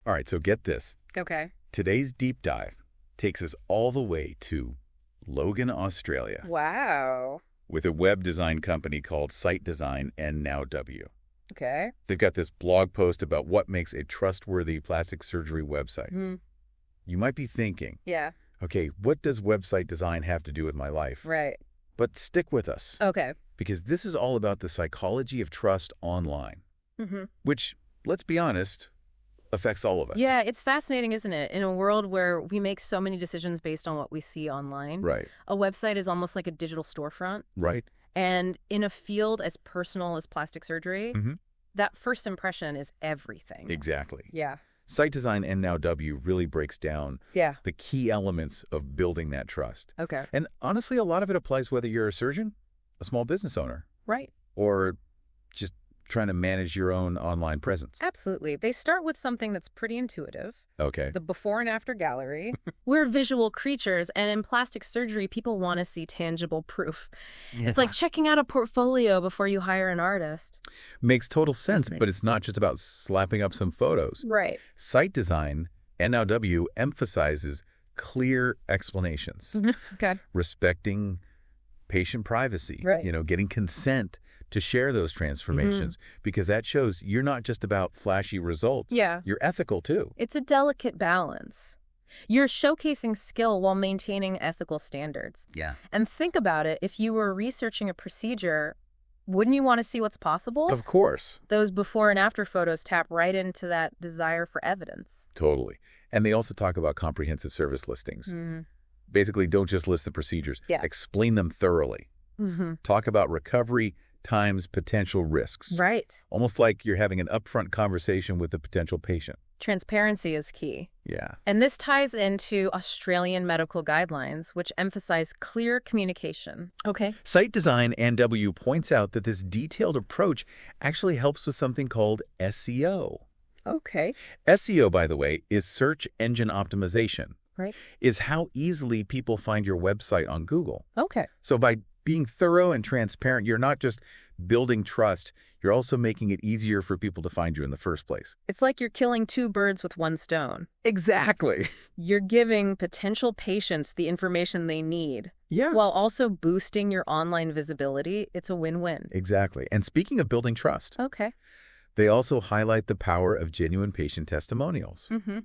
All right, so get this. Okay. Today's deep dive takes us all the way to Logan, Australia, Wow. with a web design company called Site Design and Now W. Okay. They've got this blog post about what makes a trustworthy plastic surgery website. Hmm. You might be thinking, Yeah. okay, what does website design have to do with my life? Right. But stick with us, Okay. because this is all about the psychology of trust online, Mm-hmm. which, let's be honest, affects all of us. Yeah, it's fascinating, isn't it? In a world where we make so many decisions based on what we see online, Right, a website is almost like a digital storefront. right. And in a field as personal as plastic surgery, Mm-hmm. that first impression is everything. Exactly. Yeah. Site Design and Now W really breaks down Yeah. the key elements of building that trust. Okay. And honestly, a lot of it applies whether you're a surgeon, a small business owner, Right. or just trying to manage your own online presence. Absolutely. They start with something that's pretty intuitive. Okay. The before and after gallery. We're visual creatures, and in plastic surgery, people want to see tangible proof. It's like checking out a portfolio before you hire an artist. Makes total sense, but it's not just about slapping up some photos. Right. Site Design, NLW, emphasizes clear explanations, Okay. respecting patient privacy, Right. getting consent to share those transformations, because that shows you're not just about flashy results. Yeah. You're ethical too. It's a delicate balance. You're showcasing skill while maintaining ethical standards. Yeah. And think about it, if you were researching a procedure, wouldn't you want to see what's possible? Of course. Those before and after photos tap right into that desire for evidence. Totally. And they also talk about comprehensive service listings. Mm. Basically, don't just list the procedures. Yeah. Explain them thoroughly. Mm-hmm. Talk about recovery times potential risks. Right. Almost like you're having an upfront conversation with the potential patient. Transparency is key. Yeah. And this ties into Australian medical guidelines, which emphasize clear communication. Okay. Site Design NW points out that this detailed approach actually helps with something called SEO. Okay. SEO, by the way, is search engine optimization. Right. Is how easily people find your website on Google. Okay. So by being thorough and transparent, you're not just building trust, you're also making it easier for people to find you in the first place. It's like you're killing two birds with one stone. Exactly. You're giving potential patients the information they need, Yeah. while also boosting your online visibility. It's a win-win. Exactly. And speaking of building trust, Okay. they also highlight the power of genuine patient testimonials. Mm-hmm.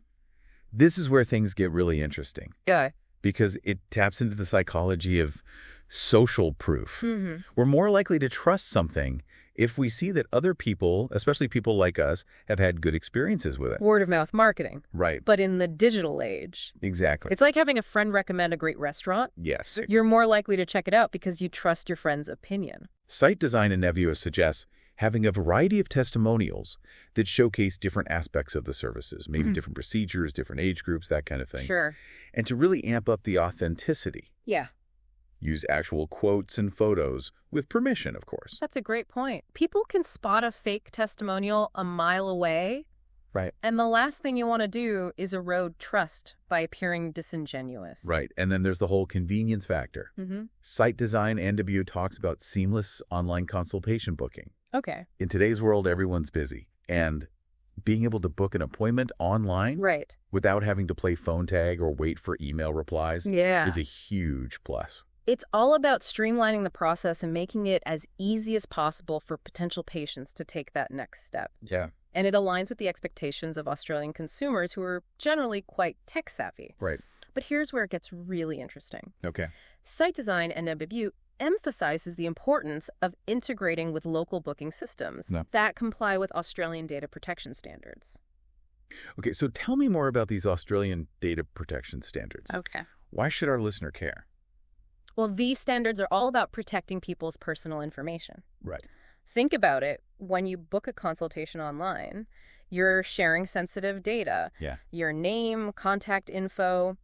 This is where things get really interesting, Yeah. because it taps into the psychology of social proof. Mm-hmm. We're more likely to trust something if we see that other people, especially people like us, have had good experiences with it. Word of mouth marketing. Right. But in the digital age, Exactly. it's like having a friend recommend a great restaurant. Yes. You're more likely to check it out because you trust your friend's opinion. Site Design and Nevio suggests having a variety of testimonials that showcase different aspects of the services, maybe different procedures, different age groups, that kind of thing. Sure. And to really amp up the authenticity. Yeah. Use actual quotes and photos, with permission, of course. That's a great point. People can spot a fake testimonial a mile away. Right. And the last thing you want to do is erode trust by appearing disingenuous. Right. And then there's the whole convenience factor. Mm-hmm. Site Design NW talks about seamless online consultation booking. Okay. In today's world, everyone's busy. And being able to book an appointment online Right. without having to play phone tag or wait for email replies Yeah. is a huge plus. It's all about streamlining the process and making it as easy as possible for potential patients to take that next step. Yeah. And it aligns with the expectations of Australian consumers who are generally quite tech-savvy. Right. But here's where it gets really interesting. Okay. Site Design and NW emphasizes the importance of integrating with local booking systems that comply with Australian data protection standards. Okay, so tell me more about these Australian data protection standards. Okay. Why should our listener care? Well, these standards are all about protecting people's personal information. Right. Think about it. When you book a consultation online, you're sharing sensitive data. Yeah. Your name, contact info,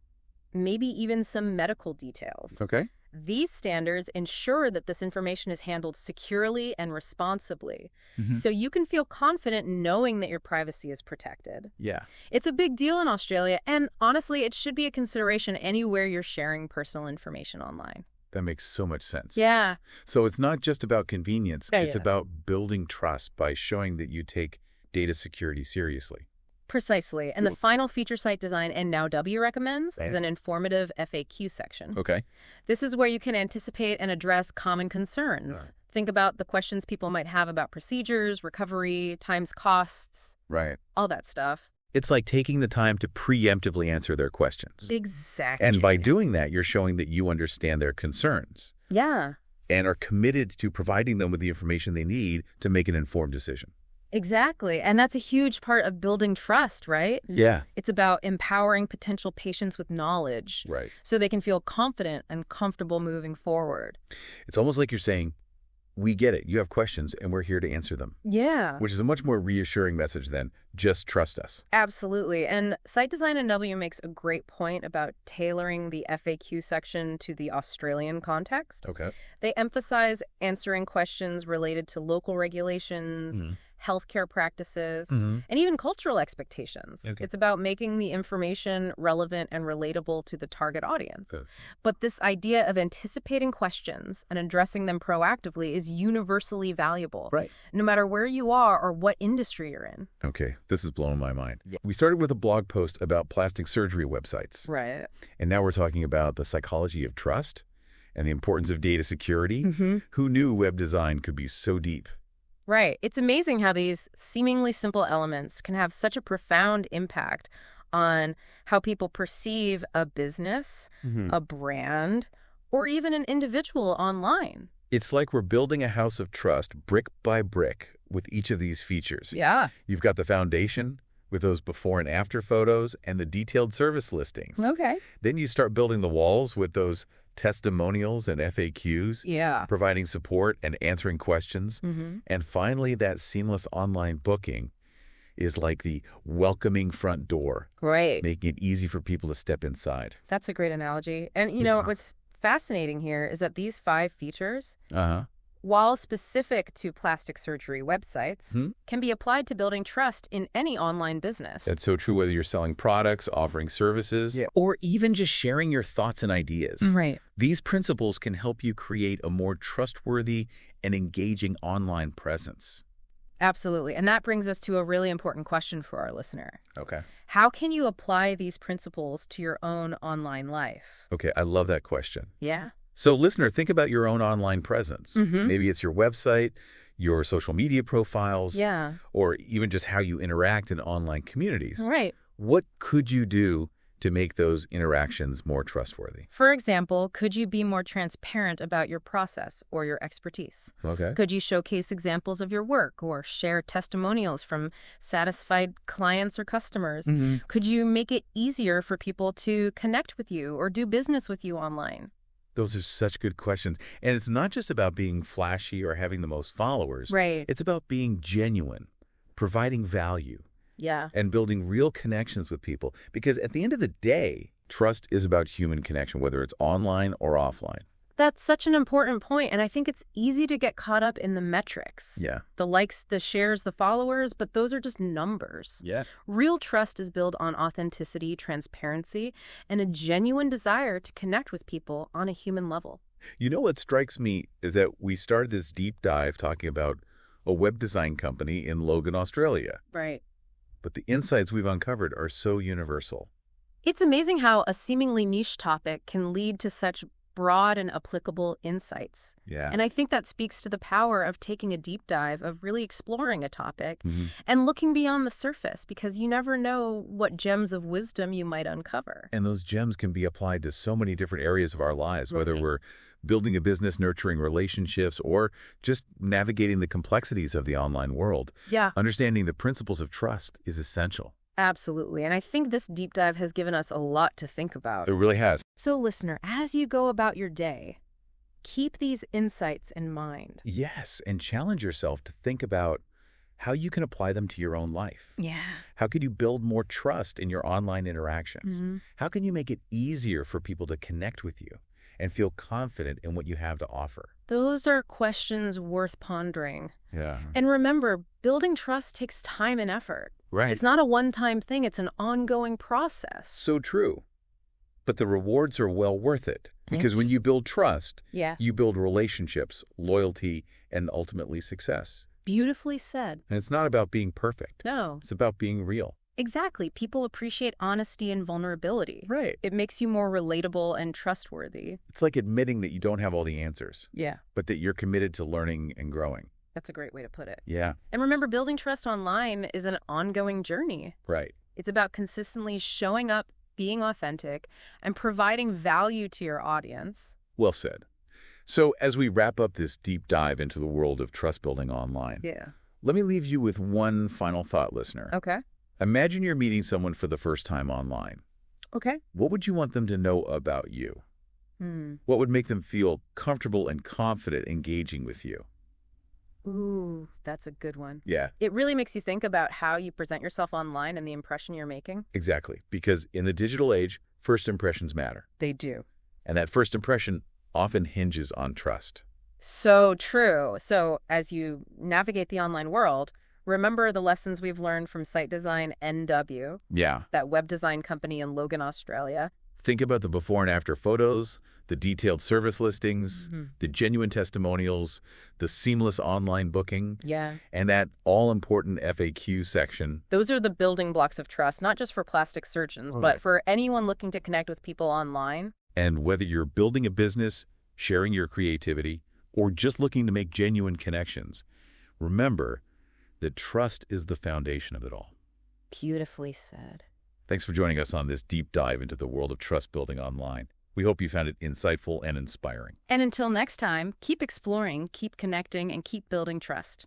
maybe even some medical details. Okay. These standards ensure that this information is handled securely and responsibly, so you can feel confident knowing that your privacy is protected. Yeah. It's a big deal in Australia, and honestly, it should be a consideration anywhere you're sharing personal information online. That makes so much sense. Yeah. So it's not just about convenience. Yeah, it's yeah. about building trust by showing that you take data security seriously. Precisely. And the final feature site design and Now W recommends is an informative FAQ section. Okay. This is where you can anticipate and address common concerns. Think about the questions people might have about procedures, recovery, times, costs. Right. All that stuff. It's like taking the time to preemptively answer their questions. Exactly. And by doing that, you're showing that you understand their concerns. Yeah. And are committed to providing them with the information they need to make an informed decision. Exactly. And that's a huge part of building trust, right? Yeah. It's about empowering potential patients with knowledge. Right. So they can feel confident and comfortable moving forward. It's almost like you're saying, we get it. You have questions, and we're here to answer them. Yeah. Which is a much more reassuring message than just trust us. Absolutely. And Site Design and W makes a great point about tailoring the FAQ section to the Australian context. Okay. They emphasize answering questions related to local regulations, healthcare practices, and even cultural expectations. Okay. It's about making the information relevant and relatable to the target audience. Good. But this idea of anticipating questions and addressing them proactively is universally valuable, Right. no matter where you are or what industry you're in. Okay, this is blowing my mind. Yeah. We started with a blog post about plastic surgery websites. Right. And now we're talking about the psychology of trust and the importance of data security. Who knew web design could be so deep? Right. It's amazing how these seemingly simple elements can have such a profound impact on how people perceive a business, a brand, or even an individual online. It's like we're building a house of trust brick by brick with each of these features. Yeah. You've got the foundation with those before and after photos and the detailed service listings. Okay. Then you start building the walls with those testimonials and FAQs, Yeah. providing support and answering questions. And finally, that seamless online booking is like the welcoming front door, Great. making it easy for people to step inside. That's a great analogy. And, you know, what's fascinating here is that these 5 features, while specific to plastic surgery websites, can be applied to building trust in any online business. That's so true whether you're selling products, offering services, or even just sharing your thoughts and ideas. Right. These principles can help you create a more trustworthy and engaging online presence. Absolutely. And that brings us to a really important question for our listener. Okay. How can you apply these principles to your own online life? Okay, I love that question. Yeah. So, listener, think about your own online presence. Maybe it's your website, your social media profiles, or even just how you interact in online communities. Right. What could you do to make those interactions more trustworthy? For example, could you be more transparent about your process or your expertise? Okay. Could you showcase examples of your work or share testimonials from satisfied clients or customers? Could you make it easier for people to connect with you or do business with you online? Those are such good questions. And it's not just about being flashy or having the most followers. Right. It's about being genuine, providing value, Yeah. and building real connections with people. Because at the end of the day, trust is about human connection, whether it's online or offline. That's such an important point, and I think it's easy to get caught up in the metrics. Yeah. The likes, the shares, the followers, but those are just numbers. Yeah. Real trust is built on authenticity, transparency, and a genuine desire to connect with people on a human level. You know what strikes me is that we started this deep dive talking about a web design company in Logan, Australia. Right. But the insights we've uncovered are so universal. It's amazing how a seemingly niche topic can lead to such broad and applicable insights. Yeah. And I think that speaks to the power of taking a deep dive, of really exploring a topic and looking beyond the surface, because you never know what gems of wisdom you might uncover. And those gems can be applied to so many different areas of our lives, whether we're building a business, nurturing relationships, or just navigating the complexities of the online world. Yeah. Understanding the principles of trust is essential. Absolutely. And I think this deep dive has given us a lot to think about. It really has. So, listener, as you go about your day, keep these insights in mind. Yes, and challenge yourself to think about how you can apply them to your own life. Yeah. How could you build more trust in your online interactions? How can you make it easier for people to connect with you and feel confident in what you have to offer? Those are questions worth pondering. Yeah. And remember, building trust takes time and effort. Right. It's not a one-time thing. It's an ongoing process. So true. But the rewards are well worth it. Because when you build trust, you build relationships, loyalty, and ultimately success. Beautifully said. And it's not about being perfect. No. It's about being real. Exactly. People appreciate honesty and vulnerability. Right. It makes you more relatable and trustworthy. It's like admitting that you don't have all the answers, Yeah, but that you're committed to learning and growing. that's a great way to put it. Yeah, And remember, building trust online is an ongoing journey. right. It's about consistently showing up, being authentic, and providing value to your audience. Well said. So as we wrap up this deep dive into the world of trust building online, Yeah. let me leave you with one final thought, listener. Okay. Imagine you're meeting someone for the first time online. Okay. What would you want them to know about you? What would make them feel comfortable and confident engaging with you? Ooh, that's a good one. Yeah, It really makes you think about how you present yourself online and the impression you're making. exactly. Because in the digital age, first impressions matter. They do. And that first impression often hinges on trust. So true. So as you navigate the online world, remember the lessons we've learned from Site Design NW, Yeah. that web design company in Logan, Australia. Think about the before and after photos, the detailed service listings, the genuine testimonials, the seamless online booking, Yeah. and that all-important FAQ section. Those are the building blocks of trust, not just for plastic surgeons, but for anyone looking to connect with people online. And whether you're building a business, sharing your creativity, or just looking to make genuine connections, remember that trust is the foundation of it all. Beautifully said. Thanks for joining us on this deep dive into the world of trust building online. We hope you found it insightful and inspiring. And until next time, keep exploring, keep connecting, and keep building trust.